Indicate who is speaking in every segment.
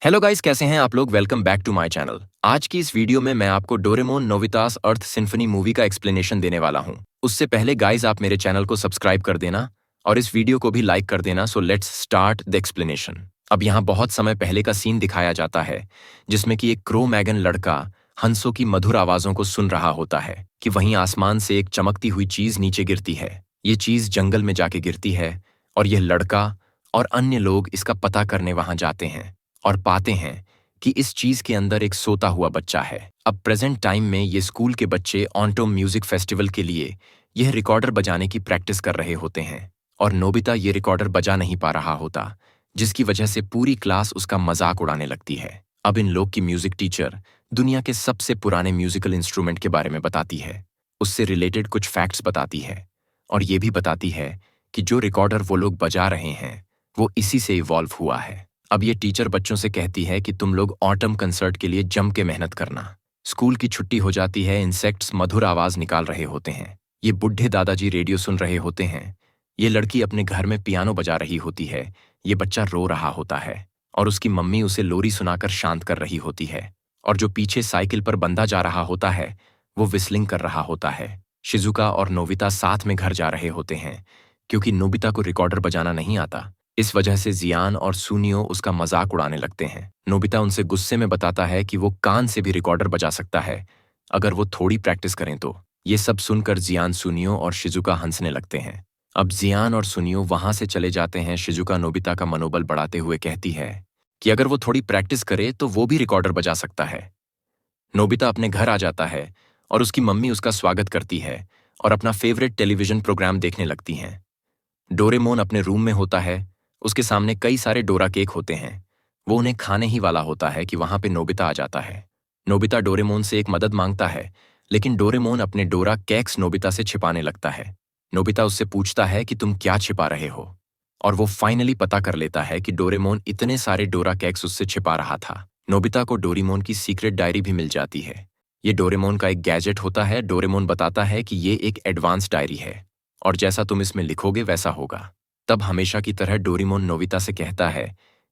Speaker 1: Hello guys, कैसे हैं आप लोग। Welcome back to my channel. आज की इस वीडियो में मैं आपको Doraemon Nobita's Earth Symphony movie का एक्सप्लेनेशन देने वाला हूं। उससे पहले गाइस, आप मेरे चैनल को सब्सक्राइब कर देना और इस वीडियो को भी लाइक कर देना। So let's start the explanation. अब यहाँ बहुत समय पहले का सीन दिखाया जाता है जिसमें कि एक क्रो मैगन लड़का हंसों की मधुर आवाजों को सुन रहा होता है कि वहीं आसमान से एक चमकती हुई चीज नीचे गिरती है। ये चीज जंगल में जाके गिरती है और यह लड़का और अन्य लोग इसका पता करने वहां जाते हैं और पाते हैं कि इस चीज के अंदर एक सोता हुआ बच्चा है। अब प्रेजेंट टाइम में ये स्कूल के बच्चे ऑन्टोम म्यूजिक फेस्टिवल के लिए यह रिकॉर्डर बजाने की प्रैक्टिस कर रहे होते हैं और नोबिता ये रिकॉर्डर बजा नहीं पा रहा होता, जिसकी वजह से पूरी क्लास उसका मजाक उड़ाने लगती है। अब इन लोग की म्यूजिक टीचर दुनिया के सबसे पुराने म्यूजिकल इंस्ट्रूमेंट के बारे में बताती है, उससे रिलेटेड कुछ फैक्ट्स बताती है और ये भी बताती है कि जो रिकॉर्डर वो लोग बजा रहे हैं वो इसी से इवॉल्व हुआ है। अब ये टीचर बच्चों से कहती है कि तुम लोग ऑटम कंसर्ट के लिए जम के मेहनत करना। स्कूल की छुट्टी हो जाती है, इंसेक्ट्स मधुर आवाज निकाल रहे होते हैं, ये बुढ़े दादाजी रेडियो सुन रहे होते हैं, ये लड़की अपने घर में पियानो बजा रही होती है, ये बच्चा रो रहा होता है और उसकी मम्मी उसे लोरी सुनाकर शांत कर रही होती है और जो पीछे साइकिल पर बंधा जा रहा होता है वो विस्लिंग कर रहा होता है। शिजुका और नोबिता साथ में घर जा रहे होते हैं क्योंकि नोबिता को रिकॉर्डर बजाना नहीं आता। इस वजह से जियान और सुनियो उसका मजाक उड़ाने लगते हैं। नोबिता उनसे गुस्से में बताता है कि वो कान से भी रिकॉर्डर बजा सकता है अगर वो थोड़ी प्रैक्टिस करें तो। ये सब सुनकर जियान, सुनियो और शिजुका हंसने लगते हैं। अब जियान और सुनियो वहां से चले जाते हैं। शिजुका नोबिता का मनोबल बढ़ाते हुए कहती है कि अगर वो थोड़ी प्रैक्टिस करे तो वो भी रिकॉर्डर बजा सकता है। नोबिता अपने घर आ जाता है और उसकी मम्मी उसका स्वागत करती है और अपना फेवरेट टेलीविजन प्रोग्राम देखने लगती हैं। डोरेमोन अपने रूम में होता है, उसके सामने कई सारे डोरा केक होते हैं। वो उन्हें खाने ही वाला होता है कि वहां पे नोबिता आ जाता है। नोबिता डोरेमोन से एक मदद मांगता है, लेकिन डोरेमोन अपने डोरा केक्स नोबिता से छिपाने लगता है। नोबिता उससे पूछता है कि तुम क्या छिपा रहे हो, और वो फाइनली पता कर लेता है कि डोरेमोन इतने सारे डोरा केक्स उससे छिपा रहा था। नोबिता को डोरेमोन की सीक्रेट डायरी भी मिल जाती है। ये डोरेमोन का एक गैजेट होता है। डोरेमोन बताता है कि ये एक एडवांस डायरी है और जैसा तुम इसमें लिखोगे वैसा होगा। तब हमेशा की तरह डोरेमोन नोबिता से कहता है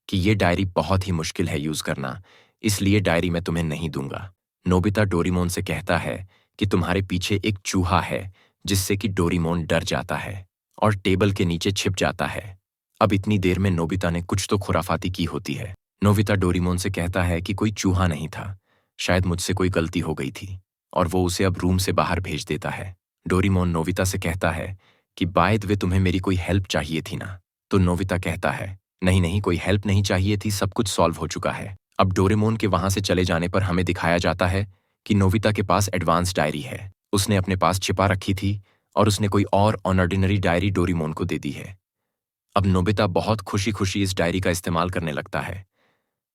Speaker 1: कि ये डायरी बहुत ही मुश्किल है यूज करना, इसलिए डायरी मैं तुम्हें नहीं दूंगा। नोबिता डोरेमोन से कहता है कि तुम्हारे पीछे एक चूहा है, जिससे कि डोरेमोन डर जाता है और टेबल के नीचे छिप जाता है। अब इतनी देर में नोबिता ने कुछ तो खुराफाती की होती है। नोबिता डोरेमोन से कहता है कि कोई चूहा नहीं था, शायद मुझसे कोई गलती हो गई थी, और वो उसे अब रूम से बाहर भेज देता है। डोरेमोन नोबिता से कहता है कि बाय द वे तुम्हें मेरी कोई हेल्प चाहिए थी ना। तो नोबिता कहता है नहीं नहीं, कोई हेल्प नहीं चाहिए थी, सब कुछ सॉल्व हो चुका है। अब डोरेमोन के वहां से चले जाने पर हमें दिखाया जाता है कि नोबिता के पास एडवांस डायरी है, उसने अपने पास छिपा रखी थी और उसने कोई और अनऑर्डिनरी डायरी डोरेमोन को दे दी है। अब नोबिता बहुत खुशी खुशी इस डायरी का इस्तेमाल करने लगता है।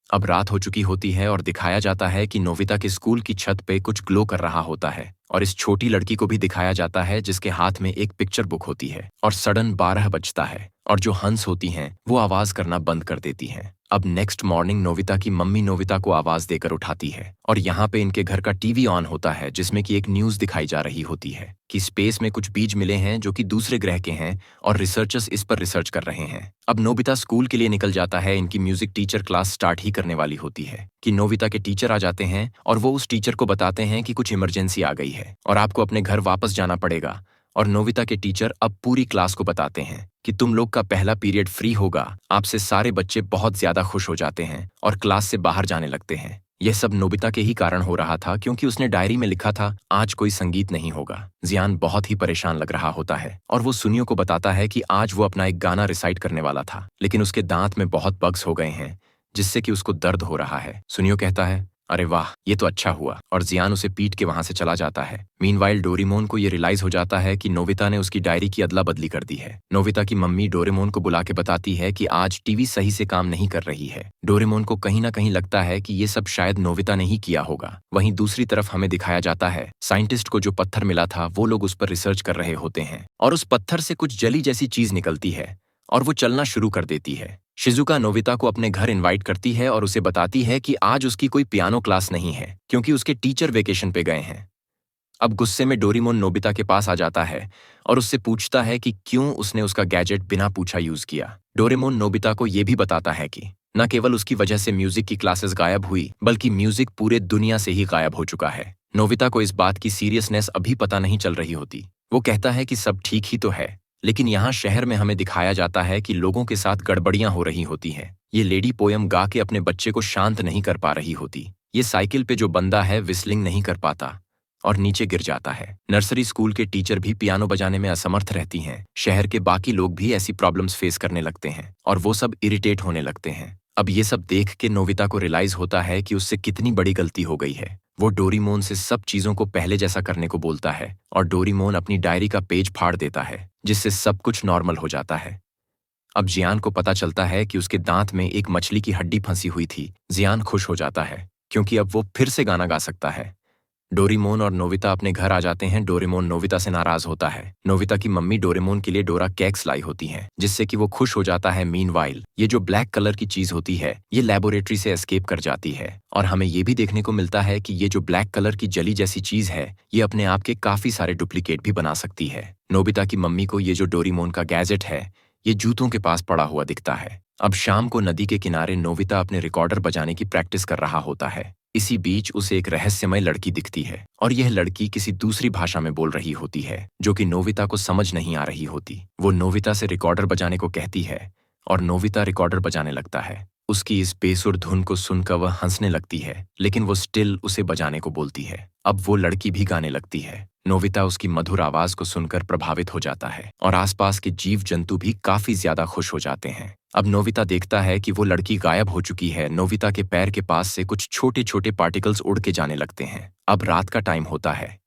Speaker 1: अब रात हो चुकी होती है और दिखाया जाता है कि नोबिता के स्कूल की छत पे कुछ ग्लो कर रहा होता है और इस छोटी लड़की को भी दिखाया जाता है जिसके हाथ में एक पिक्चर बुक होती है। और सडन 12 बजता है और जो हंस होती हैं वो आवाज करना बंद कर देती हैं। अब नेक्स्ट मॉर्निंग नोबिता की मम्मी नोबिता को आवाज देकर उठाती है और यहाँ पे इनके घर का टीवी ऑन होता है जिसमें कि एक न्यूज दिखाई जा रही होती है कि स्पेस में कुछ बीज मिले हैं जो कि दूसरे ग्रह के हैं और रिसर्चर्स इस पर रिसर्च कर रहे हैं। अब नोबिता स्कूल के लिए निकल जाता है। इनकी म्यूजिक टीचर क्लास स्टार्ट ही करने वाली होती है कि नोबिता के टीचर आ जाते हैं और वो उस टीचर को बताते हैं कि कुछ इमरजेंसी आ गई है और आपको अपने घर वापस जाना पड़ेगा। और नोबिता के टीचर अब पूरी क्लास को बताते हैं कि तुम लोग का पहला पीरियड फ्री होगा। आपसे सारे बच्चे बहुत ज्यादा खुश हो जाते हैं और क्लास से बाहर जाने लगते हैं। यह सब नोबिता के ही कारण हो रहा था क्योंकि उसने डायरी में लिखा था आज कोई संगीत नहीं होगा। जियान बहुत ही परेशान लग रहा होता है और वो सुनियो को बताता है कि आज वो अपना एक गाना रिसाइट करने वाला था, लेकिन उसके दांत में बहुत बग्स हो गए हैं जिससे कि उसको दर्द हो रहा है। सुनियो कहता है अरे वाह, ये तो अच्छा हुआ, और जियान उसे पीट के वहां से चला जाता है। मीनवाइल डोरेमोन को ये रियलाइज हो जाता है कि नोबिता ने उसकी डायरी की अदला बदली कर दी है। नोबिता की मम्मी डोरेमोन को बुला के बताती है कि आज टीवी सही से काम नहीं कर रही है। डोरेमोन को कहीं ना कहीं लगता है कि ये सब शायद नोबिता ने ही किया होगा। वहीं दूसरी तरफ हमें दिखाया जाता है साइंटिस्ट को जो पत्थर मिला था वो लोग उस पर रिसर्च कर रहे होते हैं और उस पत्थर से कुछ जली जैसी चीज निकलती है और वो चलना शुरू कर देती है। शिजुका नोबिता को अपने घर इनवाइट करती है और उसे बताती है कि आज उसकी कोई पियानो क्लास नहीं है क्योंकि उसके टीचर वेकेशन पे गए हैं। अब गुस्से में डोरेमोन नोबिता के पास आ जाता है और उससे पूछता है कि क्यों उसने उसका गैजेट बिना पूछा यूज किया। डोरेमोन नोबिता को यह भी बताता है कि न केवल उसकी वजह से म्यूजिक की क्लासेस गायब हुई, बल्कि म्यूजिक पूरे दुनिया से ही गायब हो चुका है। नोबिता को इस बात की सीरियसनेस अभी पता नहीं चल रही होती। वो कहता है कि सब ठीक ही तो है, लेकिन यहाँ शहर में हमें दिखाया जाता है कि लोगों के साथ गड़बड़ियां हो रही होती हैं। ये लेडी पोयम गा के अपने बच्चे को शांत नहीं कर पा रही होती। ये साइकिल पे जो बंदा है विस्लिंग नहीं कर पाता और नीचे गिर जाता है। नर्सरी स्कूल के टीचर भी पियानो बजाने में असमर्थ रहती हैं। शहर के बाकी लोग भी ऐसी प्रॉब्लम्स फेस करने लगते हैं और वो सब इरिटेट होने लगते हैं। अब ये सब देख के नोबिता को रियलाइज होता है कि उससे कितनी बड़ी गलती हो गई है। वो डोरेमोन से सब चीजों को पहले जैसा करने को बोलता है और डोरेमोन अपनी डायरी का पेज फाड़ देता है, जिससे सब कुछ नॉर्मल हो जाता है। अब जियान को पता चलता है कि उसके दांत में एक मछली की हड्डी फंसी हुई थी। जियान खुश हो जाता है क्योंकि अब वो फिर से गाना गा सकता है। डोरेमोन और नोबिता अपने घर आ जाते हैं। डोरेमोन नोबिता से नाराज होता है। नोबिता की मम्मी डोरेमोन के लिए डोरा केक्स लाई होती हैं, जिससे कि वो खुश हो जाता है। मीनवाइल ये जो ब्लैक कलर की चीज होती है, ये लेबोरेटरी से एस्केप कर जाती है और हमें ये भी देखने को मिलता है कि ये जो ब्लैक कलर की जली जैसी चीज है, ये अपने आप के काफी सारे डुप्लीकेट भी बना सकती है। नोबिता की मम्मी को ये जो डोरेमोन का गैजेट है, ये जूतों के पास पड़ा हुआ दिखता है। अब शाम को नदी के किनारे नोबिता अपने रिकॉर्डर बजाने की प्रैक्टिस कर रहा होता है। इसी बीच उसे एक रहस्यमय लड़की दिखती है और यह लड़की किसी दूसरी भाषा में बोल रही होती है, जो कि नोबिता को समझ नहीं आ रही होती। वो नोबिता से रिकॉर्डर बजाने को कहती है और नोबिता रिकॉर्डर बजाने लगता है। उसकी इस बेसुर धुन को सुनकर वह हंसने लगती है, लेकिन वो स्टिल उसे बजाने को बोलती है। अब वो लड़की भी गाने लगती है। नोबिता उसकी मधुर आवाज को सुनकर प्रभावित हो जाता है और आसपास के जीव जंतु भी काफी ज्यादा खुश हो जाते हैं। अब नोबिता देखता है कि वो लड़की गायब हो चुकी है। नोबिता के पैर के पास से कुछ छोटे छोटे पार्टिकल्स उड़ के जाने लगते हैं। अब रात का टाइम होता है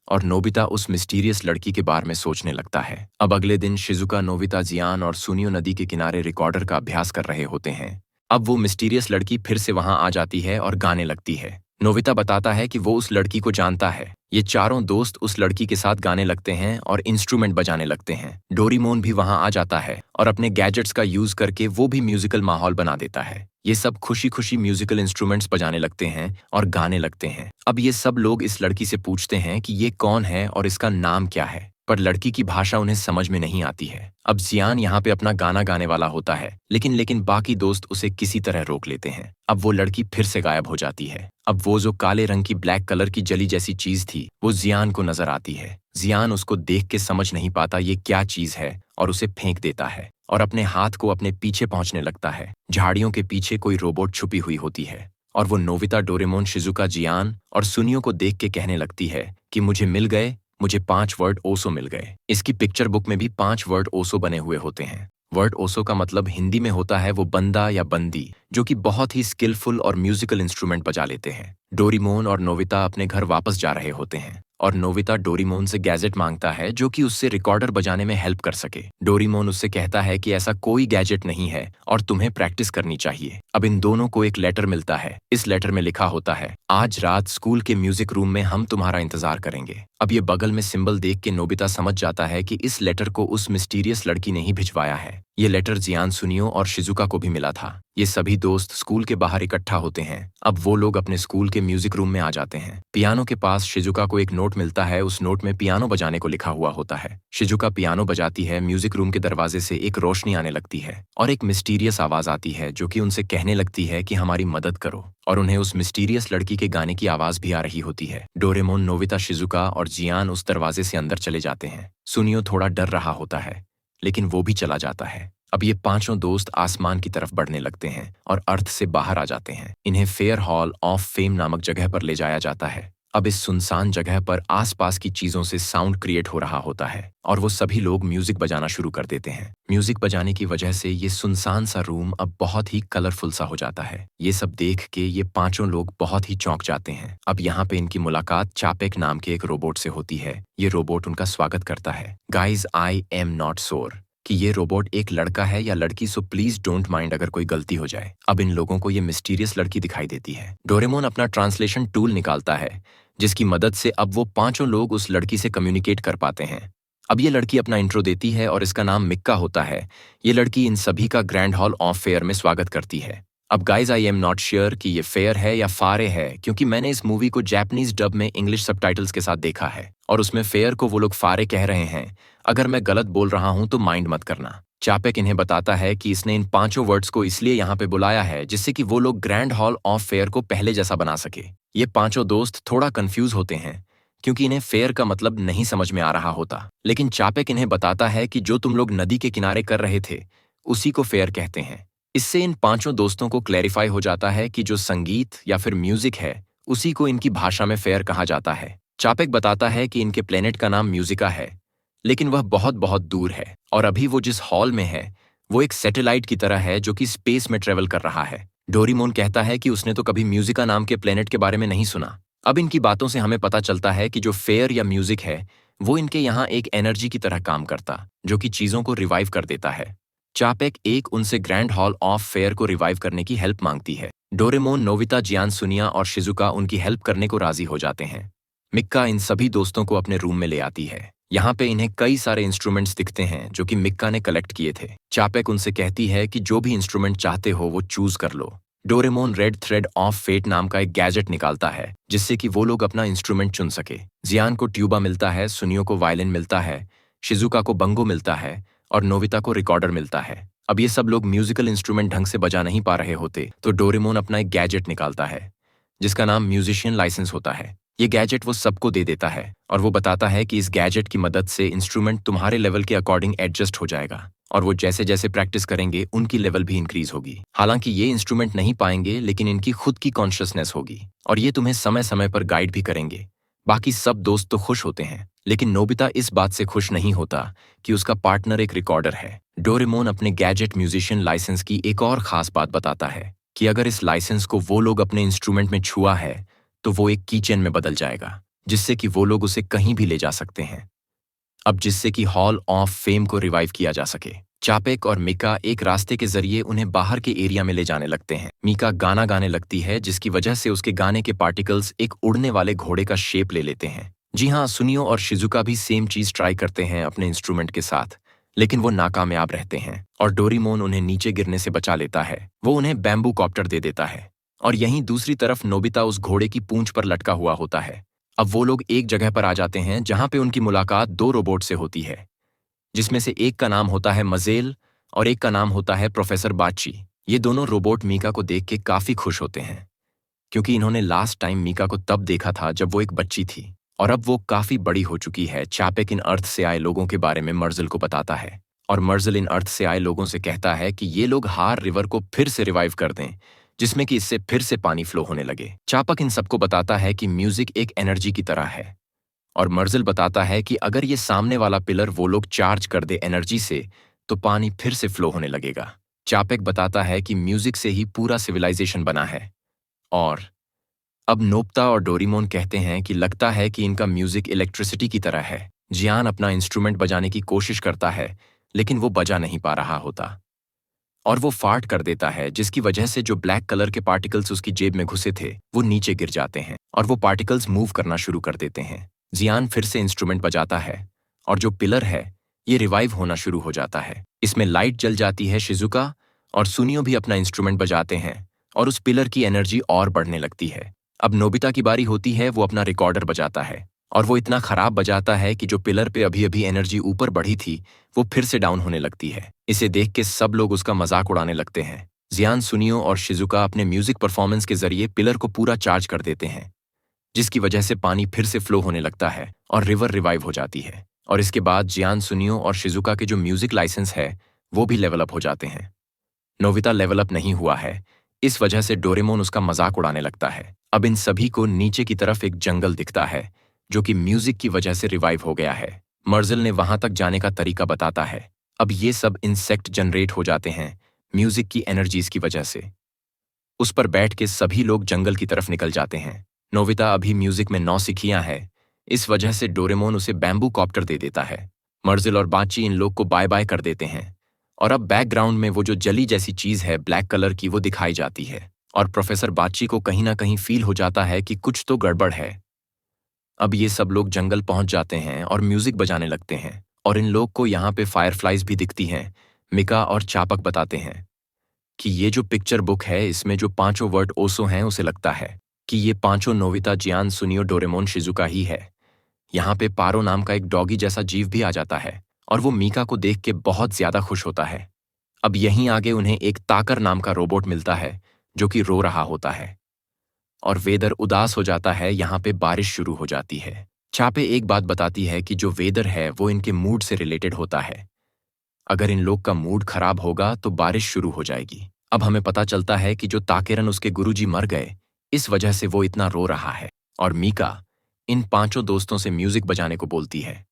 Speaker 1: और नोबिता उस मिस्टीरियस लड़की के बारे में सोचने लगता है। अब अगले दिन शिजुका, नोबिता, जियान और सुनियो नदी के किनारे रिकॉर्डर का अभ्यास कर रहे होते हैं। अब वो मिस्टीरियस लड़की फिर से वहां आ जाती है और गाने लगती है। नोबिता बताता है कि वो उस लड़की को जानता है। ये चारों दोस्त उस लड़की के साथ गाने लगते हैं और इंस्ट्रूमेंट बजाने लगते हैं। डोरेमोन भी वहां आ जाता है और अपने गैजेट्स का यूज करके वो भी म्यूजिकल माहौल बना देता है। ये सब खुशी खुशी म्यूजिकल इंस्ट्रूमेंट्स बजाने लगते हैं और गाने लगते हैं। अब ये सब लोग इस लड़की से पूछते हैं कि ये कौन है और इसका नाम क्या है, पर लड़की की भाषा उन्हें समझ में नहीं आती है। अब जियान यहाँ पे अपना गाना गाने वाला होता है, लेकिन बाकी दोस्त उसे किसी तरह रोक लेते हैं। अब वो लड़की फिर से गायब हो जाती है। अब वो जो काले रंग की ब्लैक कलर की जली जैसी चीज थी, वो जियान को नजर आती है। जियान उसको देख के समझ नहीं पाता ये क्या चीज है और उसे फेंक देता है और अपने हाथ को अपने पीछे पहुंचने लगता है। झाड़ियों के पीछे कोई रोबोट छुपी हुई होती है और वो नोबिता, डोरेमोन, शिजुका, जियान और सुनियो को देख के कहने लगती है कि मुझे मिल गए, मुझे 5 वर्ड ओसो मिल गए। इसकी पिक्चर बुक में भी 5 वर्ड ओसो बने हुए होते हैं। वर्ड ओसो का मतलब हिंदी में होता है वो बंदा या बंदी, जो कि बहुत ही स्किलफुल और म्यूजिकल इंस्ट्रूमेंट बजा लेते हैं। डोरेमोन और नोबिता अपने घर वापस जा रहे होते हैं और नोबिता डोरेमोन से गैजेट मांगता है जो कि उससे रिकॉर्डर बजाने में हेल्प कर सके। डोरेमोन उससे कहता है कि ऐसा कोई गैजेट नहीं है और तुम्हें प्रैक्टिस करनी चाहिए। अब इन दोनों को एक लेटर मिलता है। इस लेटर में लिखा होता है, आज रात स्कूल के म्यूजिक रूम में हम तुम्हारा इंतजार करेंगे। अब ये बगल में सिंबल देख के नोबिता समझ जाता है कि इस लेटर को उस मिस्टीरियस लड़की ने ही भिजवाया है। ये लेटर जियान, सुनियो और शिजुका को भी मिला था। ये सभी दोस्त स्कूल के बाहर इकट्ठा होते हैं। अब वो लोग अपने स्कूल के म्यूजिक रूम में आ जाते हैं। पियानो के पास शिजुका को एक नोट मिलता है। उस नोट में पियानो बजाने को लिखा हुआ होता है। शिजुका पियानो बजाती है। म्यूजिक रूम के दरवाजे से एक रोशनी आने लगती है और एक मिस्टीरियस आवाज आती है जो कि उनसे कहने लगती है कि हमारी मदद करो, और उन्हें उस मिस्टीरियस लड़की के गाने की आवाज भी आ रही होती है। डोरेमोन, नोबिता, शिजुका और जियान उस दरवाजे से अंदर चले जाते हैं। सुनियो थोड़ा डर रहा होता है, लेकिन वो भी चला जाता है। अब ये पांचों दोस्त आसमान की तरफ बढ़ने लगते हैं और अर्थ से बाहर आ जाते हैं। इन्हें फेयर हॉल ऑफ फेम नामक जगह पर ले जाया जाता है। अब इस सुनसान जगह पर आसपास की चीजों से साउंड क्रिएट हो रहा होता है और वो सभी लोग म्यूजिक बजाना शुरू कर देते हैं। म्यूजिक बजाने की वजह से ये सुनसान सा रूम अब बहुत ही कलरफुल सा हो जाता है। ये सब देख के ये पांचों लोग बहुत ही चौंक जाते हैं। अब यहाँ पे इनकी मुलाकात चापेक नाम के एक रोबोट से होती है। ये रोबोट उनका स्वागत करता है। Guys, I am not sure कि ये रोबोट एक लड़का है या लड़की, सो प्लीज डोंट माइंड अगर कोई गलती हो जाए। अब इन लोगों को ये मिस्टीरियस लड़की दिखाई देती है। डोरेमोन अपना ट्रांसलेशन टूल निकालता है, जिसकी मदद से अब वो पांचों लोग उस लड़की से कम्युनिकेट कर पाते हैं। अब ये लड़की अपना इंट्रो देती है और इसका नाम मिक्का होता है। ये लड़की इन सभी का ग्रैंड हॉल ऑफ फेयर में स्वागत करती है। अब guys, I am not sure कि ये फेयर है या फारे है, क्योंकि मैंने इस मूवी को जापानीज डब में इंग्लिश सबटाइटल्स के साथ देखा है और उसमें फेयर को वो लोग फारे कह रहे हैं। अगर मैं गलत बोल रहा हूं तो माइंड मत करना। चापेक इन्हें बताता है कि इसने इन पांचों वर्ड्स को इसलिए यहाँ पे बुलाया है जिससे कि वो लोग ग्रैंड हॉल ऑफ फेयर को पहले जैसा बना सके। ये पांचों दोस्त थोड़ा कंफ्यूज होते हैं क्योंकि इन्हें फेयर का मतलब नहीं समझ में आ रहा होता, लेकिन चापेक इन्हें बताता है कि जो तुम लोग नदी के किनारे कर रहे थे उसी को फेयर कहते हैं। इससे इन पांचों दोस्तों को क्लैरिफाई हो जाता है कि जो संगीत या फिर म्यूजिक है उसी को इनकी भाषा में फेयर कहा जाता है। चापेक बताता है कि इनके प्लेनेट का नाम म्यूजिका है, लेकिन वह बहुत बहुत दूर है और अभी वो जिस हॉल में है वो एक सैटेलाइट की तरह है जो कि स्पेस में ट्रेवल कर रहा है। डोरेमोन कहता है कि उसने तो कभी म्यूजिका नाम के प्लेनेट के बारे में नहीं सुना। अब इनकी बातों से हमें पता चलता है कि जो फेयर या म्यूजिक है वो इनके यहाँ एक एनर्जी की तरह काम करता, जो कि चीजों को रिवाइव कर देता है। चापेक एक उनसे ग्रैंड हॉल ऑफ फेयर को रिवाइव करने की हेल्प मांगती है। डोरेमोन, नोबिता, जियान, सुनिया और शिजुका उनकी हेल्प करने को राजी हो जाते हैं। मिक्का इन सभी दोस्तों को अपने रूम में ले आती है। यहाँ पे इन्हें कई सारे इंस्ट्रूमेंट्स दिखते हैं जो कि मिक्का ने कलेक्ट किए थे। चापेक उनसे कहती है कि जो भी इंस्ट्रूमेंट चाहते हो वो चूज कर लो। Doraemon red thread of fate नाम का एक गैजेट निकालता है जिससे कि वो लोग अपना इंस्ट्रूमेंट चुन सके। जियान को ट्यूबा मिलता है, सुनियो को वायलिन मिलता है, शिजुका को बंगो मिलता है और नोबिता को रिकॉर्डर मिलता है। अब ये सब लोग म्यूजिकल इंस्ट्रूमेंट ढंग से बजा नहीं पा रहे होते तो डोरेमोन अपना एक गैजेट निकालता है जिसका नाम म्यूजिशियन लाइसेंस होता है। ये गैजेट वो सबको दे देता है और वो बताता है कि इस गैजेट की मदद से इंस्ट्रूमेंट तुम्हारे लेवल के अकॉर्डिंग एडजस्ट हो जाएगा और वो जैसे जैसे प्रैक्टिस करेंगे उनकी लेवल भी इंक्रीज होगी। हालांकि ये इंस्ट्रूमेंट नहीं पाएंगे लेकिन इनकी खुद की कॉन्शियसनेस होगी और ये तुम्हें समय समय पर गाइड भी करेंगे। बाकी सब दोस्त तो खुश होते हैं, लेकिन नोबिता इस बात से खुश नहीं होता कि उसका पार्टनर एक रिकॉर्डर है। डोरेमोन अपने गैजेट म्यूजिशियन लाइसेंस की एक और खास बात बताता है कि अगर इस लाइसेंस को वो लोग अपने इंस्ट्रूमेंट में छुआ है तो वो एक कीचेन में बदल जाएगा जिससे कि वो लोग उसे कहीं भी ले जा सकते हैं, अब जिससे कि हॉल ऑफ फेम को रिवाइव किया जा सके। चापेक और मिका एक रास्ते के जरिए उन्हें बाहर के एरिया में ले जाने लगते हैं। मिका गाना गाने लगती है जिसकी वजह से उसके गाने के पार्टिकल्स एक उड़ने वाले घोड़े का शेप ले लेते हैं। जी हाँ, सुनियो और शिजुका भी सेम चीज ट्राई करते हैं अपने इंस्ट्रूमेंट के साथ, लेकिन वो नाकामयाब रहते हैं और डोरेमोन उन्हें नीचे गिरने से बचा लेता है। वो उन्हें बैम्बू कॉप्टर दे देता है और यहीं दूसरी तरफ नोबिता उस घोड़े की पूंछ पर लटका हुआ होता है। अब वो लोग एक जगह पर आ जाते हैं जहां पे उनकी मुलाकात दो रोबोट से होती है, जिसमें से एक का नाम होता है मजेल और एक का नाम होता है प्रोफेसर बाची। ये दोनों रोबोट मीका को देख के काफी खुश होते हैं क्योंकि इन्होंने लास्ट टाइम मीका को तब देखा था जब वो एक बच्ची थी और अब वो काफी बड़ी हो चुकी है। चापेक इन अर्थ से आए लोगों के बारे में मर्जल को बताता है और मर्जल इन अर्थ से आए लोगों से कहता है कि ये लोग हार रिवर को फिर से रिवाइव कर दें जिसमें कि इससे फिर से पानी फ्लो होने लगे। चापक इन सबको बताता है कि म्यूजिक एक एनर्जी की तरह है और मर्जल बताता है कि अगर ये सामने वाला पिलर वो लोग चार्ज कर दे एनर्जी से तो पानी फिर से फ्लो होने लगेगा। चापेक बताता है कि म्यूजिक से ही पूरा सिविलाइजेशन बना है और अब नोबिता और डोरेमोन कहते हैं कि लगता है कि इनका म्यूजिक इलेक्ट्रिसिटी की तरह है। जियान अपना इंस्ट्रूमेंट बजाने की कोशिश करता है लेकिन वो बजा नहीं पा रहा होता और वो फार्ट कर देता है जिसकी वजह से जो ब्लैक कलर के पार्टिकल्स उसकी जेब में घुसे थे वो नीचे गिर जाते हैं और वो पार्टिकल्स मूव करना शुरू कर देते हैं। जियान फिर से इंस्ट्रूमेंट बजाता है और जो पिलर है ये रिवाइव होना शुरू हो जाता है। इसमें लाइट जल जाती है। शिजुका और सुनियो भी अपना इंस्ट्रूमेंट बजाते हैं और उस पिलर की एनर्जी और बढ़ने लगती है। अब नोबिता की बारी होती है, वो अपना रिकॉर्डर बजाता है और वो इतना खराब बजाता है कि जो पिलर पे अभी अभी एनर्जी ऊपर बढ़ी थी वो फिर से डाउन होने लगती है। इसे देख के सब लोग उसका मजाक उड़ाने लगते हैं। जियान, सुनियो और शिजुका अपने म्यूजिक परफॉर्मेंस के जरिए पिलर को पूरा चार्ज कर देते हैं जिसकी वजह से पानी फिर से फ्लो होने लगता है और रिवर रिवाइव हो जाती है। और इसके बाद जियान, सुनियो और शिजुका के जो म्यूजिक लाइसेंस है वो भी लेवल अप हो जाते हैं। नोबिता लेवल अप नहीं हुआ है, इस वजह से डोरेमोन उसका मजाक उड़ाने लगता है। अब इन सभी को नीचे की तरफ एक जंगल दिखता है जो कि म्यूजिक की वजह से रिवाइव हो गया है। मर्जल ने वहां तक जाने का तरीका बताता है। अब ये सब इंसेक्ट जनरेट हो जाते हैं म्यूजिक की एनर्जीज की वजह से। उस पर बैठ के सभी लोग जंगल की तरफ निकल जाते हैं। नोबिता अभी म्यूजिक में नौसिखिया है, इस वजह से डोरेमोन उसे बैम्बू कॉप्टर दे देता है। मर्जल और बाची इन लोग को बाय बाय कर देते हैं और अब बैकग्राउंड में वो जो जली जैसी चीज है ब्लैक कलर की वो दिखाई जाती है और प्रोफेसर बाची को कहीं ना कहीं फील हो जाता है कि कुछ तो गड़बड़ है। अब ये सब लोग जंगल पहुंच जाते हैं और म्यूजिक बजाने लगते हैं और इन लोग को यहाँ पे फायरफ्लाइज भी दिखती हैं। मिका और चापक बताते हैं कि ये जो पिक्चर बुक है इसमें जो पांचों वर्ड ओसो हैं उसे लगता है कि ये पांचों नोबिता, जियान, सुनियो, डोरेमोन, शिजुका ही है। यहाँ पे पारो नाम का एक डॉगी जैसा जीव भी आ जाता है और वो मीका को देख के बहुत ज्यादा खुश होता है। अब यहीं आगे उन्हें एक ताकर नाम का रोबोट मिलता है जो कि रो रहा होता है और वेदर उदास हो जाता है। यहाँ पे बारिश शुरू हो जाती है। चापे एक बात बताती है कि जो वेदर है वो इनके मूड से रिलेटेड होता है। अगर इन लोग का मूड खराब होगा तो बारिश शुरू हो जाएगी। अब हमें पता चलता है कि जो ताकेरन उसके गुरुजी मर गए, इस वजह से वो इतना रो रहा है। और मीका इन पांचों दोस्तों से म्यूजिक बजाने को बोलती है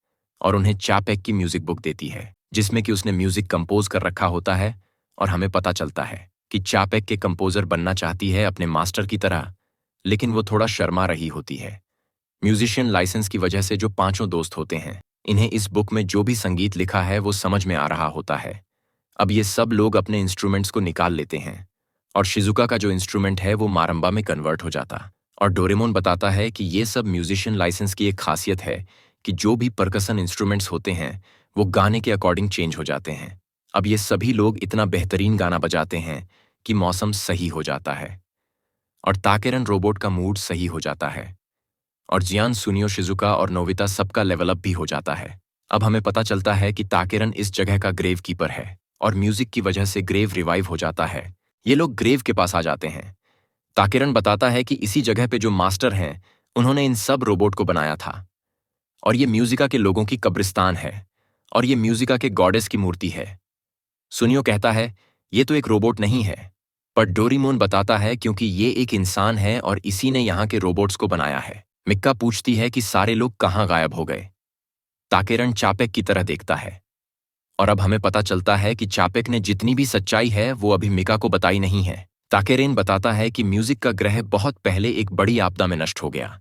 Speaker 1: और उन्हें चापेक की म्यूजिक बुक देती है जिसमें कि उसने म्यूजिक कंपोज कर रखा होता है। और हमें पता चलता है कि चापेक के कंपोजर बनना चाहती है अपने मास्टर की तरह, लेकिन वो थोड़ा शर्मा रही होती है। म्यूजिशियन लाइसेंस की वजह से जो पांचों दोस्त होते हैं, इन्हें इस बुक में जो भी संगीत लिखा है वो समझ में आ रहा होता है। अब ये सब लोग अपने इंस्ट्रूमेंट्स को निकाल लेते हैं और शिजुका का जो इंस्ट्रूमेंट है वो मारंबा में कन्वर्ट हो जाता। और डोरेमोन बताता है कि ये सब म्यूजिशियन लाइसेंस की एक खासियत है कि जो भी परकसन इंस्ट्रूमेंट्स होते हैं वो गाने के अकॉर्डिंग चेंज हो जाते हैं। अब ये सभी लोग इतना बेहतरीन गाना बजाते हैं कि मौसम सही हो जाता है और ताकेरन रोबोट का मूड सही हो जाता है और जियान, सुनियो, शिजुका और नोबिता सबका लेवल अप भी हो जाता है। अब हमें पता चलता है कि ताकेरन इस जगह का ग्रेव कीपर है और म्यूजिक की वजह से ग्रेव रिवाइव हो जाता है। ये लोग ग्रेव के पास आ जाते हैं। ताकेरन बताता है कि इसी जगह पे जो मास्टर हैं उन्होंने इन सब रोबोट को बनाया था और ये म्यूजिका के लोगों की कब्रिस्तान है और ये म्यूजिका के गॉडेस की मूर्ति है। सुनियो कहता है ये तो एक रोबोट नहीं है, पर डोरेमोन बताता है क्योंकि ये एक इंसान है और इसी ने यहाँ के रोबोट्स को बनाया है। मिक्का पूछती है कि सारे लोग कहाँ गायब हो गए। ताकेरन चापेक की तरह देखता है और अब हमें पता चलता है कि चापेक ने जितनी भी सच्चाई है वो अभी मिका को बताई नहीं है। ताकेरेन बताता है कि म्यूजिक का ग्रह बहुत पहले एक बड़ी आपदा में नष्ट हो गया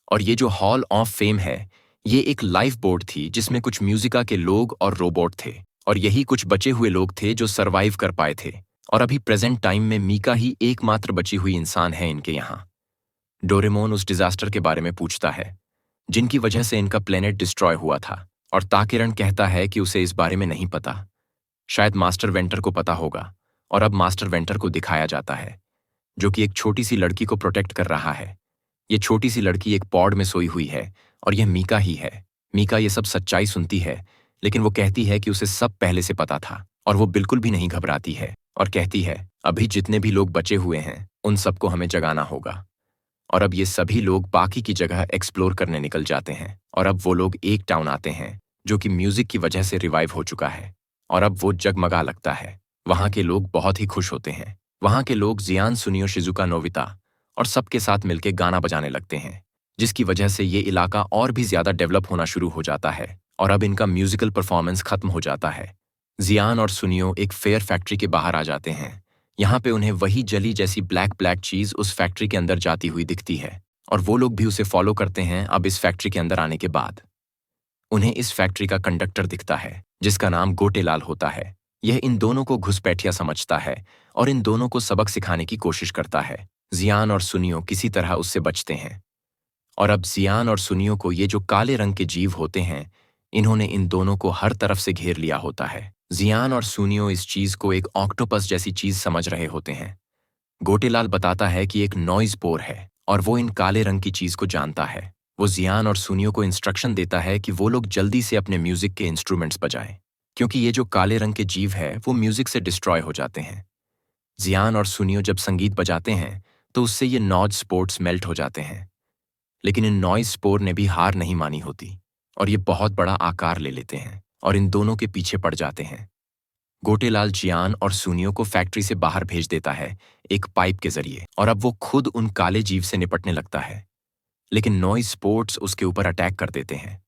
Speaker 1: और ये जो हॉल ऑफ फेम है ये एक लाइफ बोर्ड थी जिसमें कुछ म्यूजिका के लोग और रोबोट थे और यही कुछ बचे हुए लोग थे जो सरवाइव कर पाए थे। और अभी प्रेजेंट टाइम में मीका ही एकमात्र बची हुई इंसान है इनके यहाँ। डोरेमोन उस डिजास्टर के बारे में पूछता है जिनकी वजह से इनका प्लेनेट डिस्ट्रॉय हुआ था और ताकेरन कहता है कि उसे इस बारे में नहीं पता, शायद मास्टर वेंटर को पता होगा। और अब मास्टर वेंटर को दिखाया जाता है जो कि एक छोटी सी लड़की को प्रोटेक्ट कर रहा है। ये छोटी सी लड़की एक पॉड में सोई हुई है और यह मीका ही है। मीका ये सब सच्चाई सुनती है लेकिन वो कहती है कि उसे सब पहले से पता था और वो बिल्कुल भी नहीं घबराती है और कहती है अभी जितने भी लोग बचे हुए हैं उन सबको हमें जगाना होगा। और अब ये सभी लोग बाकी की जगह एक्सप्लोर करने निकल जाते हैं और अब वो लोग एक टाउन आते हैं जो कि म्यूजिक की वजह से रिवाइव हो चुका है और अब वो जगमगा लगता है। वहाँ के लोग बहुत ही खुश होते हैं। वहाँ के लोग जियान, सुनियो, शिजुका, नोबिता और सबके साथ मिलकर गाना बजाने लगते हैं जिसकी वजह से ये इलाका और भी ज्यादा डेवलप होना शुरू हो जाता है और अब इनका म्यूजिकल परफॉर्मेंस खत्म हो जाता है। जियान और सुनियो एक फेयर फैक्ट्री के बाहर आ जाते हैं। यहाँ पे उन्हें वही जली जैसी ब्लैक ब्लैक चीज उस फैक्ट्री के अंदर जाती हुई दिखती है और वो लोग भी उसे फॉलो करते हैं। अब इस फैक्ट्री के अंदर आने के बाद उन्हें इस फैक्ट्री का कंडक्टर दिखता है जिसका नाम गोटेलाल होता है। यह इन दोनों को घुसपैठिया समझता है और इन दोनों को सबक सिखाने की कोशिश करता है। जियान और सुनियो किसी तरह उससे बचते हैं और अब जियान और सुनियो को ये जो काले रंग के जीव होते हैं इन्होंने इन दोनों को हर तरफ से घेर लिया होता है। जियान और सुनियो इस चीज को एक ऑक्टोपस जैसी चीज समझ रहे होते हैं। गोटेलाल बताता है कि एक नॉइज पोर है और वो इन काले रंग की चीज को जानता है। वो जियान और सुनियो को इंस्ट्रक्शन देता है कि वो लोग जल्दी से अपने म्यूजिक के इंस्ट्रूमेंट्स बजाएं क्योंकि ये जो काले रंग के जीव है वो म्यूजिक से डिस्ट्रॉय हो जाते हैं। जियान और सुनियो जब संगीत बजाते हैं तो उससे ये नॉइज स्पोर्ट्स मेल्ट हो जाते हैं, लेकिन इन नॉइज स्पोर ने भी हार नहीं मानी होती और ये बहुत बड़ा आकार ले लेते हैं और इन दोनों के पीछे पड़ जाते हैं। गोटेलाल जियान और सुनियो को फैक्ट्री से बाहर भेज देता है एक पाइप के जरिए और अब वो खुद उन काले जीव से निपटने लगता है, लेकिन नॉइज स्पोर्ट्स उसके ऊपर अटैक कर देते हैं।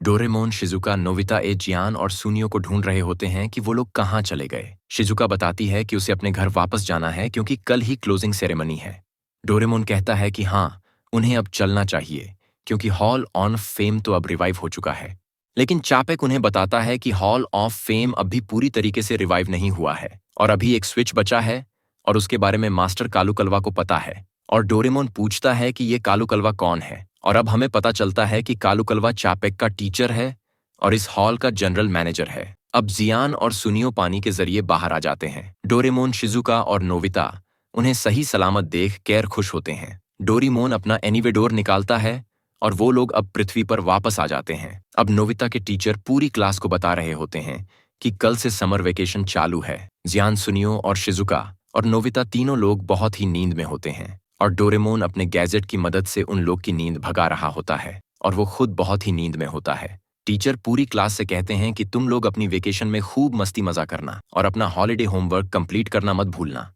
Speaker 1: डोरेमोन, शिजुका, नोबिता जियान और सुनियो को ढूंढ रहे होते हैं कि वो लोग कहाँ चले गए। शिजुका बताती है कि उसे अपने घर वापस जाना है क्योंकि कल ही क्लोजिंग सेरेमनी है। डोरेमोन कहता है कि हाँ, उन्हें अब चलना चाहिए क्योंकि हॉल ऑफ फेम तो अब रिवाइव हो चुका है। लेकिन चापेक उन्हें बताता है कि हॉल ऑफ फेम अभी पूरी तरीके से रिवाइव नहीं हुआ है और अभी एक स्विच बचा है और उसके बारे में मास्टर कालूकलवा को पता है। और डोरेमोन पूछता है कि ये कालूकलवा कौन है और अब हमें पता चलता है कि कालूकलवा चापेक का टीचर है और इस हॉल का जनरल मैनेजर है। अब जियान और सुनियो पानी के जरिए बाहर आ जाते हैं। डोरेमोन, शिजुका और नोबिता उन्हें सही सलामत देख कर खुश होते हैं। डोरेमोन अपना एनीवेडोर निकालता है और वो लोग अब पृथ्वी पर वापस आ जाते हैं। अब नोबिता के टीचर पूरी क्लास को बता रहे होते हैं कि कल से समर वेकेशन चालू है। जियान, सुनियो और शिजुका और नोबिता तीनों लोग बहुत ही नींद में होते हैं और डोरेमोन अपने गैजेट की मदद से उन लोग की नींद भगा रहा होता है और वो खुद बहुत ही नींद में होता है। टीचर पूरी क्लास से कहते हैं कि तुम लोग अपनी वेकेशन में खूब मस्ती मजा करना और अपना हॉलिडे होमवर्क कंप्लीट करना मत भूलना।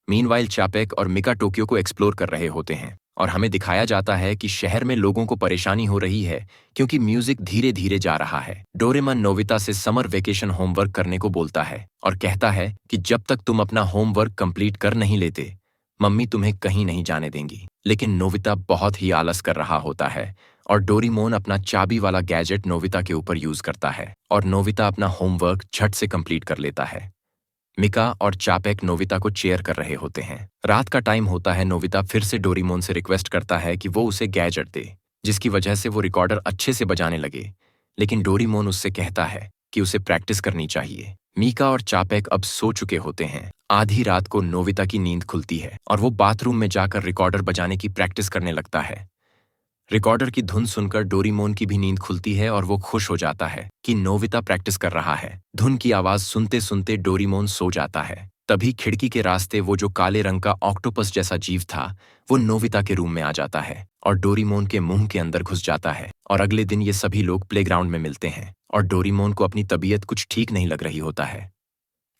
Speaker 1: मीनवाइल चापेक और मिका टोक्यो को एक्सप्लोर कर रहे होते हैं और हमें दिखाया जाता है कि शहर में लोगों को परेशानी हो रही है क्योंकि म्यूजिक धीरे धीरे जा रहा है। डोरेमन नोबिता से समर वेकेशन होमवर्क करने को बोलता है और कहता है कि जब तक तुम अपना होमवर्क कंप्लीट कर नहीं लेते मम्मी तुम्हें कहीं नहीं जाने देंगी। लेकिन नोबिता बहुत ही आलस कर रहा होता है और डोरेमोन अपना चाबी वाला गैजेट नोबिता के ऊपर यूज करता है और नोबिता अपना होमवर्क झट से कंप्लीट कर लेता है। मिका और चापेक नोबिता को चेयर कर रहे होते हैं। रात का टाइम होता है। नोबिता फिर से डोरेमोन से रिक्वेस्ट करता है कि वो उसे गैजेट दे जिसकी वजह से वो रिकॉर्डर अच्छे से बजाने लगे, लेकिन डोरेमोन उससे कहता है कि उसे प्रैक्टिस करनी चाहिए। मीका और चापेक अब सो चुके होते हैं। आधी रात को नोबिता की नींद खुलती है और वो बाथरूम में जाकर रिकॉर्डर बजाने की प्रैक्टिस करने लगता है। रिकॉर्डर की धुन सुनकर डोरेमोन की भी नींद खुलती है और वो खुश हो जाता है कि नोबिता प्रैक्टिस कर रहा है। धुन की आवाज सुनते सुनते डोरेमोन सो जाता है। तभी खिड़की के रास्ते वो जो काले रंग का ऑक्टोपस जैसा जीव था वो नोबिता के रूम में आ जाता है और डोरेमोन के मुंह के अंदर घुस जाता है। और अगले दिन ये सभी लोग प्लेग्राउंड में मिलते हैं और डोरेमोन को अपनी तबीयत कुछ ठीक नहीं लग रही होता है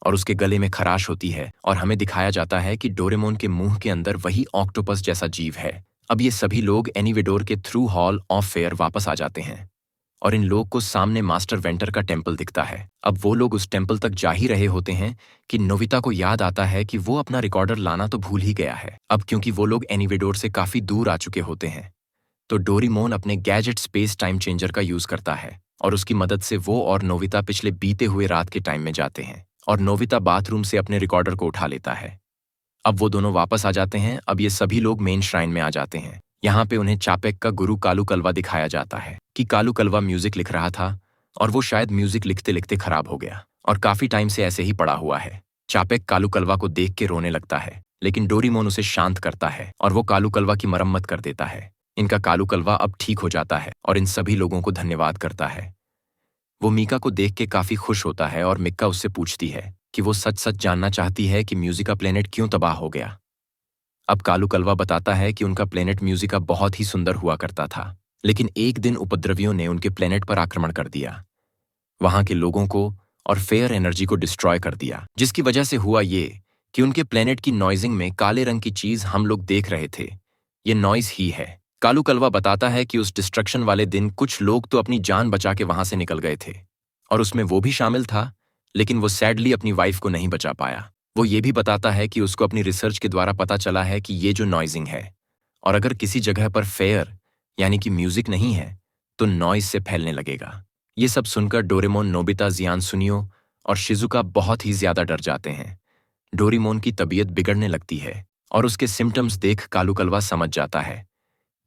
Speaker 1: और उसके गले में खराश होती है और हमें दिखाया जाता है कि डोरेमोन के मुंह के अंदर वही ऑक्टोपस जैसा जीव है। अब ये सभी लोग एनीवेडोर के थ्रू हॉल ऑफ फेयर वापस आ जाते हैं और इन लोग को सामने मास्टर वेंटर का टेम्पल दिखता है। अब वो लोग उस टेम्पल तक जा ही रहे होते हैं कि नोबिता को याद आता है कि वो अपना रिकॉर्डर लाना तो भूल ही गया है। अब क्योंकि वो लोग एनीवेडोर से काफी दूर आ चुके होते हैं तो डोरेमोन अपने गैजेट स्पेस टाइम चेंजर का यूज करता है और उसकी मदद से वो और नोबिता पिछले बीते हुए रात के टाइम में जाते हैं और नोबिता बाथरूम से अपने रिकॉर्डर को उठा लेता है। अब वो दोनों वापस आ जाते हैं। अब ये सभी लोग मेन श्राइन में आ जाते हैं। यहाँ पे उन्हें चापेक का गुरु कालू कलवा दिखाया जाता है कि कालू कलवा म्यूजिक लिख रहा था और वो शायद म्यूजिक लिखते लिखते खराब हो गया और काफी टाइम से ऐसे ही पड़ा हुआ है। चापेक कालू कलवा को देख के रोने लगता है, लेकिन डोरेमोन उसे शांत करता है और वो कालू कलवा की मरम्मत कर देता है। इनका कालू कलवा अब ठीक हो जाता है और इन सभी लोगों को धन्यवाद करता है। वो मीका को देख के काफी खुश होता है और मिक्का उससे पूछती है कि वो सच सच जानना चाहती है कि म्यूजिका प्लेनेट क्यों तबाह हो गया। अब कालू कलवा बताता है कि उनका प्लेनेट म्यूजिका बहुत ही सुंदर हुआ करता था, लेकिन एक दिन उपद्रवियों ने उनके प्लेनेट पर आक्रमण कर दिया, वहां के लोगों को और फेयर एनर्जी को डिस्ट्रॉय कर दिया, जिसकी वजह से हुआ ये कि उनके प्लेनेट की नॉइजिंग में काले रंग की चीज हम लोग देख रहे थे, ये नॉइज ही है। कालू कलवा बताता है कि उस डिस्ट्रक्शन वाले दिन कुछ लोग तो अपनी जान बचा के वहां से निकल गए थे और उसमें वो भी शामिल था, लेकिन वो सैडली अपनी वाइफ को नहीं बचा पाया। वो ये भी बताता है कि उसको अपनी रिसर्च के द्वारा पता चला है कि ये जो नॉइजिंग है और अगर किसी जगह पर फेयर यानी कि म्यूजिक नहीं है तो नॉइज से फैलने लगेगा। ये सब सुनकर डोरेमोन, नोबिता, जियान, सुनियो और शिजुका बहुत ही ज्यादा डर जाते हैं। डोरेमोन की तबीयत बिगड़ने लगती है और उसके सिम्टम्स देख कालू कलवा समझ जाता है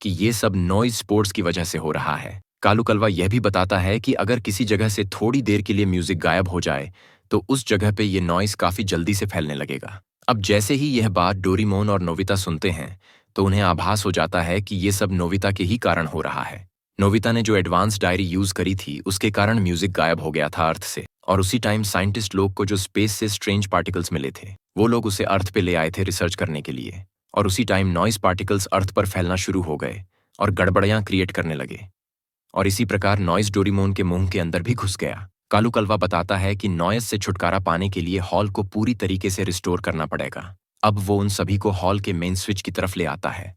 Speaker 1: कि ये सब नॉइज स्पोर्ट्स की वजह से हो रहा है। कालू कलवा यह भी बताता है कि अगर किसी जगह से थोड़ी देर के लिए म्यूजिक गायब हो जाए तो उस जगह पे ये नॉइज काफी जल्दी से फैलने लगेगा। अब जैसे ही यह बात डोरेमोन और नोबिता सुनते हैं तो उन्हें आभास हो जाता है कि ये सब नोबिता के ही कारण हो रहा है। नोबिता ने जो एडवांस डायरी यूज करी थी उसके कारण म्यूजिक गायब हो गया था अर्थ से, और उसी टाइम साइंटिस्ट लोग को जो स्पेस से स्ट्रेंज पार्टिकल्स मिले थे वो लोग उसे अर्थ पे ले आए थे रिसर्च करने के लिए, और उसी टाइम नॉइज पार्टिकल्स अर्थ पर फैलना शुरू हो गए और गड़बड़ियां क्रिएट करने लगे, और इसी प्रकार नॉइज डोरेमोन के मुंह के अंदर भी घुस गया। कालू कलवा बताता है कि नॉइज से छुटकारा पाने के लिए हॉल को पूरी तरीके से रिस्टोर करना पड़ेगा। अब वो उन सभी को हॉल के मेन स्विच की तरफ ले आता है।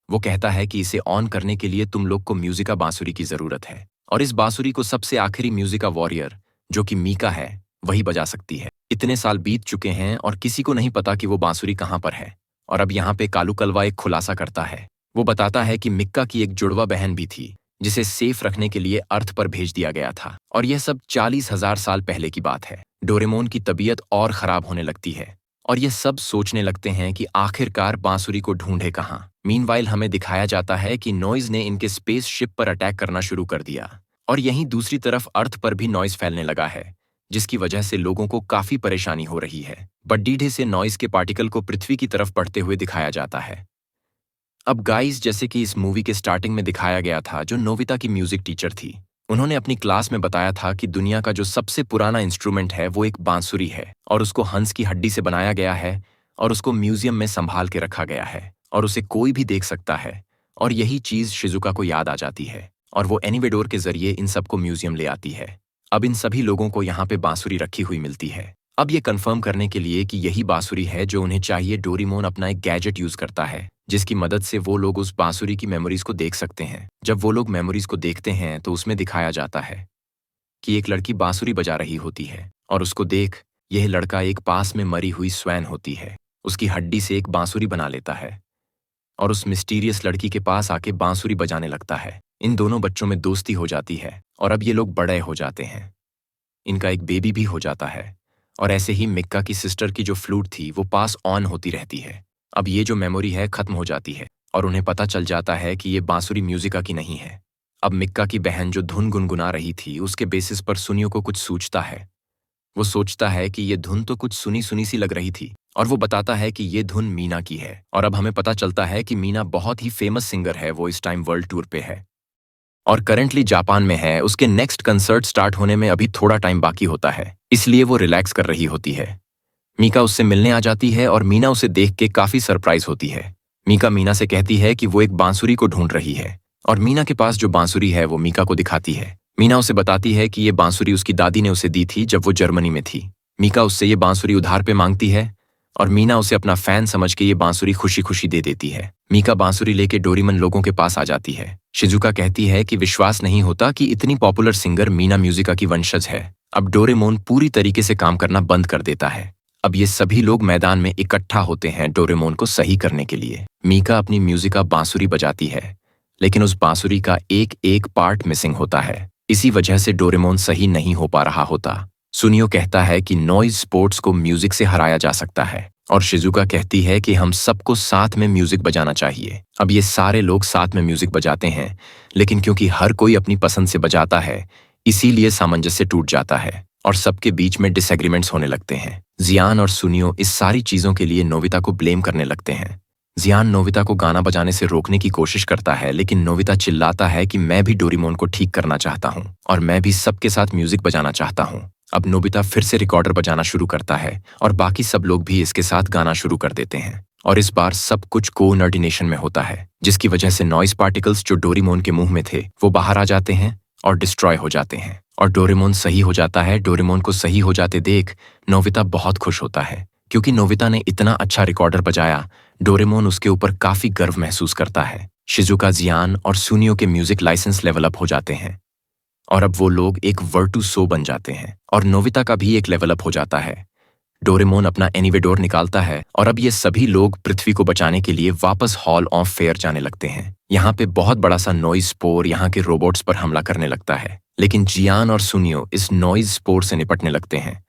Speaker 1: वो कहता है कि इसे ऑन करने के लिए तुम लोग को म्यूजिका बांसुरी की जरूरत है, और इस बांसुरी को सबसे आखिरी म्यूजिका वॉरियर जो कि मीका है वही बजा सकती है। इतने साल बीत चुके हैं और किसी को नहीं पता कि वो बांसुरी कहाँ पर है। और अब यहाँ पे कालू कलवा एक खुलासा करता है। वो बताता है कि मिक्का की एक जुड़वा बहन भी थी जिसे सेफ रखने के लिए अर्थ पर भेज दिया गया था, और यह सब 40,000 साल पहले की बात है। डोरेमोन की तबीयत और खराब होने लगती है और ये सब सोचने लगते हैं कि आखिरकार बांसुरी को ढूंढे कहाँ। मीनवाइल हमें दिखाया जाता है कि नॉइज ने इनके स्पेस शिप पर अटैक करना शुरू कर दिया, और यहीं दूसरी तरफ अर्थ पर भी नॉइज फैलने लगा है, जिसकी वजह से लोगों को काफी परेशानी हो रही है। बड्डीढे से नॉइज के पार्टिकल को पृथ्वी की तरफ बढ़ते हुए दिखाया जाता है। अब गाइस, जैसे कि इस मूवी के स्टार्टिंग में दिखाया गया था, जो नोबिता की म्यूजिक टीचर थी, उन्होंने अपनी क्लास में बताया था कि दुनिया का जो सबसे पुराना इंस्ट्रूमेंट है वो एक बांसुरी है और उसको हंस की हड्डी से बनाया गया है और उसको म्यूजियम में संभाल के रखा गया है और उसे कोई भी देख सकता है। और यही चीज शिजुका को याद आ जाती है और वो एनिवेडोर के जरिए इन सबको म्यूजियम ले आती है। अब इन सभी लोगों को यहाँ पे बांसुरी रखी हुई मिलती है। अब ये कंफर्म करने के लिए कि यही बांसुरी है जो उन्हें चाहिए, डोरेमोन अपना एक गैजेट यूज करता है जिसकी मदद से वो लोग उस बांसुरी की मेमोरीज को देख सकते हैं। जब वो लोग मेमोरीज को देखते हैं तो उसमें दिखाया जाता है कि एक लड़की बांसुरी बजा रही होती है और उसको देख यह लड़का एक पास में मरी हुई स्वैन होती है उसकी हड्डी से एक बांसुरी बना लेता है और उस मिस्टीरियस लड़की के पास आके बांसुरी बजाने लगता है। इन दोनों बच्चों में दोस्ती हो जाती है और अब ये लोग बड़े हो जाते हैं। इनका एक बेबी भी हो जाता है और ऐसे ही मिक्का की सिस्टर की जो फ्लूट थी वो पास ऑन होती रहती है। अब ये जो मेमोरी है खत्म हो जाती है और उन्हें पता चल जाता है कि ये बांसुरी म्यूजिका की नहीं है। अब मिक्का की बहन जो धुन गुनगुना रही थी उसके बेसिस पर सुनियो को कुछ सूझता है। वो सोचता है कि ये धुन तो कुछ सुनी सुनी सी लग रही थी और वो बताता है कि ये धुन मीना की है। और अब हमें पता चलता है कि मीना बहुत ही फेमस सिंगर है, वो इस टाइम वर्ल्ड टूर पे है और करंटली जापान में है। उसके नेक्स्ट कंसर्ट स्टार्ट होने में अभी थोड़ा टाइम बाकी होता है, इसलिए वो रिलैक्स कर रही होती है। मीका उससे मिलने आ जाती है और मीना उसे देख के काफी सरप्राइज होती है। मीना से कहती है कि वो एक बांसुरी को ढूंढ रही है और मीना के पास जो बांसुरी है वो मीका को दिखाती है। मीना उसे बताती है कि ये बांसुरी उसकी दादी ने उसे दी थी जब वो जर्मनी में थी। मीका उससे ये बांसुरी उधार पे मांगती है और मीना उसे अपना फैन समझ के ये बांसुरी खुशी खुशी दे देती है। मीका बांसुरी लेके डोरेमोन लोगों के पास आ जाती है। शिजुका कहती है कि विश्वास नहीं होता कि इतनी पॉपुलर सिंगर मीना म्यूजिका की वंशज है। अब डोरेमोन पूरी तरीके से काम करना बंद कर देता है। अब ये सभी लोग मैदान में इकट्ठा होते हैं डोरेमोन को सही करने के लिए। मीका अपनी म्यूजिका बांसुरी बजाती है लेकिन उस बांसुरी का एक एक पार्ट मिसिंग होता है। इसी वजह से डोरेमोन सही नहीं हो पा रहा होता। सुनियो कहता है कि नॉइज स्पोर्ट्स को म्यूजिक से हराया जा सकता है और शिजुका कहती है कि हम सबको साथ में म्यूजिक बजाना चाहिए। अब ये सारे लोग साथ में म्यूजिक बजाते हैं लेकिन क्योंकि हर कोई अपनी पसंद से बजाता है इसीलिए सामंजस्य टूट जाता है और सबके बीच में डिसएग्रीमेंट्स होने लगते हैं। जियान और सुनियो इस सारी चीजों के लिए नोबिता को ब्लेम करने लगते हैं। जियान नोबिता को गाना बजाने से रोकने की कोशिश करता है लेकिन नोबिता चिल्लाता है कि मैं भी डोरेमोन को ठीक करना चाहता हूँ और मैं भी सबके साथ म्यूजिक बजाना चाहता हूँ। अब नोबिता फिर से रिकॉर्डर बजाना शुरू करता है और बाकी सब लोग भी इसके साथ गाना शुरू कर देते हैं और इस बार सब कुछ कोऑर्डिनेशन में होता है जिसकी वजह से नॉइस पार्टिकल्स जो डोरेमोन के मुंह में थे वो बाहर आ जाते हैं और डिस्ट्रॉय हो जाते हैं और डोरेमोन सही हो जाता है। डोरेमोन को सही हो जाते देख नोबिता बहुत खुश होता है क्योंकि नोबिता ने इतना अच्छा रिकॉर्डर बजाया। डोरेमोन उसके ऊपर काफी गर्व महसूस करता है। शिजुका, जियान और सुनियो के म्यूजिक लाइसेंस लेवल अप हो जाते हैं और अब वो लोग एक वर्टुसो बन जाते हैं और नोबिता का भी एक लेवल अप हो जाता है। डोरेमोन अपना एनिवेडोर निकालता है और अब ये सभी लोग पृथ्वी को बचाने के लिए वापस हॉल ऑफ फेयर जाने लगते हैं। यहाँ पे बहुत बड़ा सा नॉइज स्पोर यहाँ के रोबोट्स पर हमला करने लगता है लेकिन जियान और सुनियो इस नॉइज स्पोर से निपटने लगते हैं।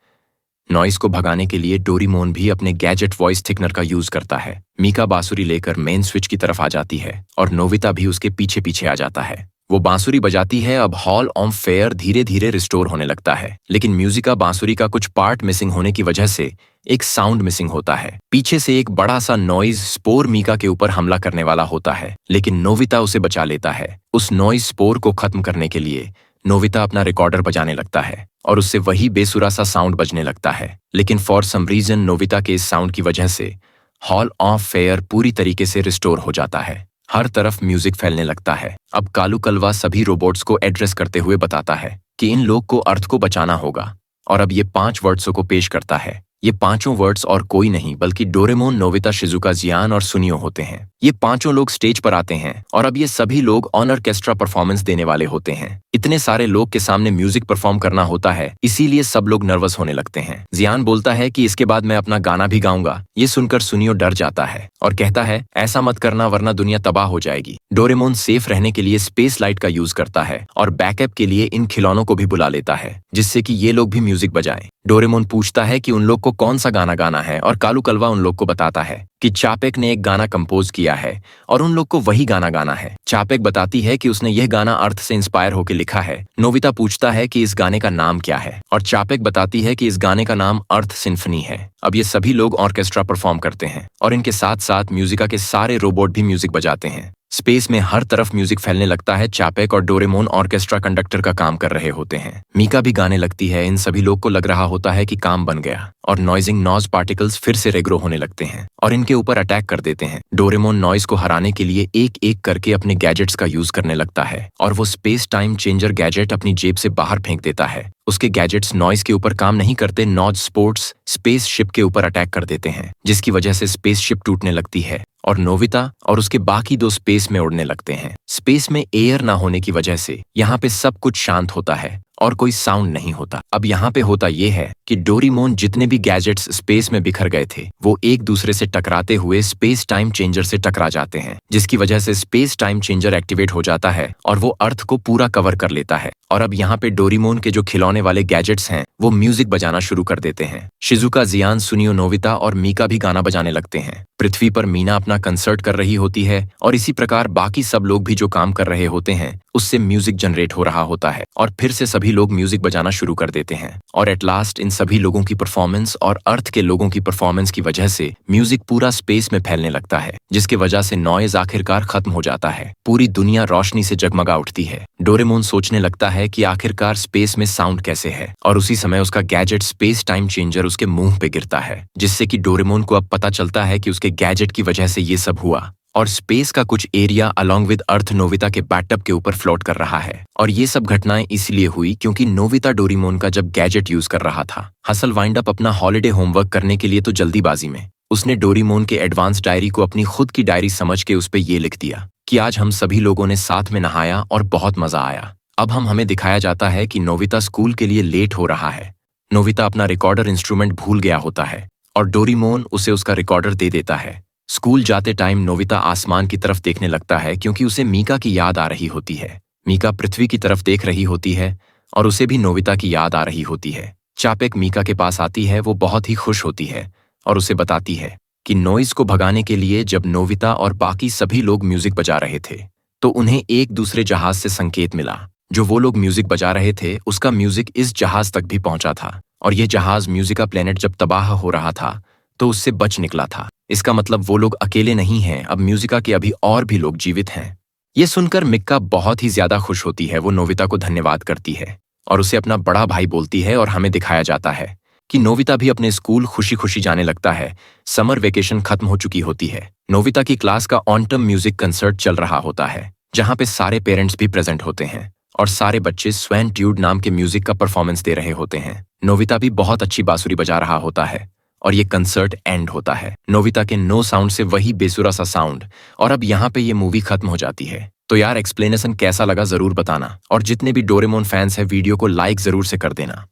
Speaker 1: नॉइस को भगाने के लिए डोरेमोन भी अपने गैजेट वॉइस थिकनर का यूज करता है। मीका बांसुरी लेकर मेन स्विच की तरफ आ जाती है और नोबिता भी उसके पीछे पीछे आ जाता है। वो बांसुरी बजाती है। अब हॉल ऑफ फेयर धीरे धीरे रिस्टोर होने लगता है लेकिन म्यूजिका बांसुरी का कुछ पार्ट मिसिंग होने की वजह से एक साउंड मिसिंग होता है। पीछे से एक बड़ा सा नॉइज स्पोर मीका के ऊपर हमला करने वाला होता है लेकिन नोबिता उसे बचा लेता है। उस नॉइज स्पोर को खत्म करने के लिए नोबिता अपना रिकॉर्डर बजाने लगता है और उससे वही बेसुरा सा साउंड बजने लगता है लेकिन फॉर सम रीजन नोबिता के इस साउंड की वजह से हॉल ऑफ फेयर पूरी तरीके से रिस्टोर हो जाता है। हर तरफ म्यूजिक फैलने लगता है। अब कालू कलवा सभी रोबोट्स को एड्रेस करते हुए बताता है कि इन लोग को अर्थ को बचाना होगा और अब ये 5 वर्ड्सों को पेश करता है। ये पांचों वर्ड्स और कोई नहीं बल्कि डोरेमोन, नोबिता, शिजुका, जियान और सुनियो होते हैं। ये पांचों लोग स्टेज पर आते हैं और अब ये सभी लोग ऑन ऑर्केस्ट्रा परफॉर्मेंस देने वाले होते हैं। इतने सारे लोग के सामने म्यूजिक परफॉर्म करना होता है इसीलिए सब लोग नर्वस होने लगते हैं। जियान बोलता है कि इसके बाद मैं अपना गाना भी गाऊंगा। ये सुनकर सुनियो डर जाता है और कहता है ऐसा मत करना वरना दुनिया तबाह हो जाएगी। डोरेमोन सेफ रहने के लिए स्पेस लाइट का यूज करता है और बैकअप के लिए इन खिलौनों को भी बुला लेता है जिससे कि ये लोग भी म्यूजिक बजाएं। डोरेमोन पूछता है कि उन लोग को कौन सा गाना गाना है और कालू कलवा उन लोग को बताता है कि चापेक ने एक गाना कंपोज किया है और उन लोग को वही गाना गाना है। चापेक बताती है कि उसने यह गाना अर्थ से इंस्पायर होकर लिखा है। नोबिता पूछता है कि इस गाने का नाम क्या है और चापेक बताती है कि इस गाने का नाम अर्थ सिम्फनी है। अब ये सभी लोग ऑर्केस्ट्रा परफॉर्म करते हैं और इनके साथ साथ म्यूजिका के सारे रोबोट भी म्यूजिक बजाते हैं। स्पेस में हर तरफ म्यूजिक फैलने लगता है। चापेक और डोरेमोन ऑर्केस्ट्रा कंडक्टर का काम कर रहे होते हैं। मीका भी गाने लगती है। इन सभी लोग को लग रहा होता है कि काम बन गया और नॉइजिंग नॉइज पार्टिकल्स फिर से रेग्रो होने लगते हैं और इनके ऊपर अटैक कर देते हैं। डोरेमोन नॉइज को हराने के लिए एक एक करके अपने गैजेट्स का यूज करने लगता है और वो स्पेस टाइम चेंजर गैजेट अपनी जेब से बाहर फेंक देता है। उसके गैजेट्स नॉइज के ऊपर काम नहीं करते। नॉज स्पोर्ट्स स्पेस शिप के ऊपर अटैक कर देते हैं जिसकी वजह से स्पेस शिप टूटने लगती है और नोबिता और उसके बाकी दो स्पेस में उड़ने लगते हैं। स्पेस में एयर ना होने की वजह से यहाँ पे सब कुछ शांत होता है और कोई साउंड नहीं होता। अब यहाँ पे होता ये है कि डोरेमोन जितने भी गैजेट्स स्पेस में बिखर गए थे वो एक दूसरे से टकराते हुए स्पेस टाइम चेंजर से टकरा जाते हैं जिसकी वजह से स्पेस टाइम चेंजर एक्टिवेट हो जाता है और वो अर्थ को पूरा कवर कर लेता है। और अब यहाँ पे डोरेमोन के जो खिलौने वाले गैजेट्स हैं वो म्यूजिक बजाना शुरू कर देते हैं। शिजुका, जियान, सुनियो, नोबिता और मीका भी गाना बजाने लगते हैं। पृथ्वी पर मीना अपना कंसर्ट कर रही होती है और इसी प्रकार बाकी सब लोग भी जो काम कर रहे होते हैं उससे म्यूजिक जनरेट हो रहा होता है और फिर से सभी लोग म्यूजिक बजाना शुरू कर देते हैं। और एट लास्ट इन सभी लोगों की परफॉर्मेंस और अर्थ के लोगों की परफॉर्मेंस की वजह से म्यूजिक पूरा स्पेस में फैलने लगता है जिसकी वजह से नॉइज आखिरकार खत्म हो जाता है। पूरी दुनिया रोशनी से जगमगा उठती है। डोरेमोन सोचने लगता है कि आखिरकार स्पेस में साउंड कैसे है और उसी समय उसका गैजेट स्पेस टाइम चेंजर उसके मुंह पे गिरता है जिससे कि डोरेमोन को अब पता चलता है कि उसके गैजेट की वजह से ये सब हुआ और स्पेस का कुछ area along with earth Nobita के बैटअप के ऊपर फ्लोट कर रहा है। और ये सब घटनाएं इसलिए हुई क्योंकि नोबिता डोरेमोन का जब गैजेट यूज कर रहा था। हसल वाइंड अप अपना हॉलिडे होमवर्क करने के लिए तो जल्दीबाजी में उसने डोरेमोन के एडवांस डायरी को अपनी खुद की डायरी समझ के उस पर ये लिख दिया कि आज हम सभी लोगों ने साथ में नहाया और बहुत मजा आया। अब हमें दिखाया जाता है कि नोबिता स्कूल के लिए लेट हो रहा है। नोबिता अपना रिकॉर्डर इंस्ट्रूमेंट भूल गया होता है और डोरेमोन उसे उसका रिकॉर्डर दे देता है। स्कूल जाते टाइम नोबिता आसमान की तरफ देखने लगता है क्योंकि उसे मीका की याद आ रही होती है। मीका पृथ्वी की तरफ देख रही होती है और उसे भी नोबिता की याद आ रही होती है। चापेक मीका के पास आती है। वो बहुत ही खुश होती है और उसे बताती है कि नॉइज को भगाने के लिए जब नोबिता और बाकी सभी लोग म्यूजिक बजा रहे थे तो उन्हें एक दूसरे जहाज से संकेत मिला। जो वो लोग म्यूजिक बजा रहे थे उसका म्यूजिक इस जहाज तक भी पहुंचा था और ये जहाज म्यूजिका प्लेनेट जब तबाह हो रहा था तो उससे बच निकला था। इसका मतलब वो लोग अकेले नहीं हैं। अब म्यूजिका के अभी और भी लोग जीवित हैं। ये सुनकर मिक्का बहुत ही ज्यादा खुश होती है। वो नोबिता को धन्यवाद करती है और उसे अपना बड़ा भाई बोलती है और हमें दिखाया जाता है कि नोबिता भी अपने स्कूल खुशी खुशी जाने लगता है। समर वेकेशन खत्म हो चुकी होती है। नोबिता की क्लास का ऑटम म्यूजिक कंसर्ट चल रहा होता है जहाँ पे सारे पेरेंट्स भी प्रेजेंट होते हैं और सारे बच्चे स्वैन ट्यूड नाम के म्यूजिक का परफॉर्मेंस दे रहे होते हैं। नोबिता भी बहुत अच्छी बांसुरी बजा रहा होता है और ये कंसर्ट एंड होता है नोबिता के नो साउंड से वही बेसुरा सा साउंड। और अब यहाँ पे ये मूवी खत्म हो जाती है। तो यार एक्सप्लेनेशन कैसा लगा जरूर बताना और जितने भी डोरेमोन फैंस हैं वीडियो को लाइक जरूर से कर देना।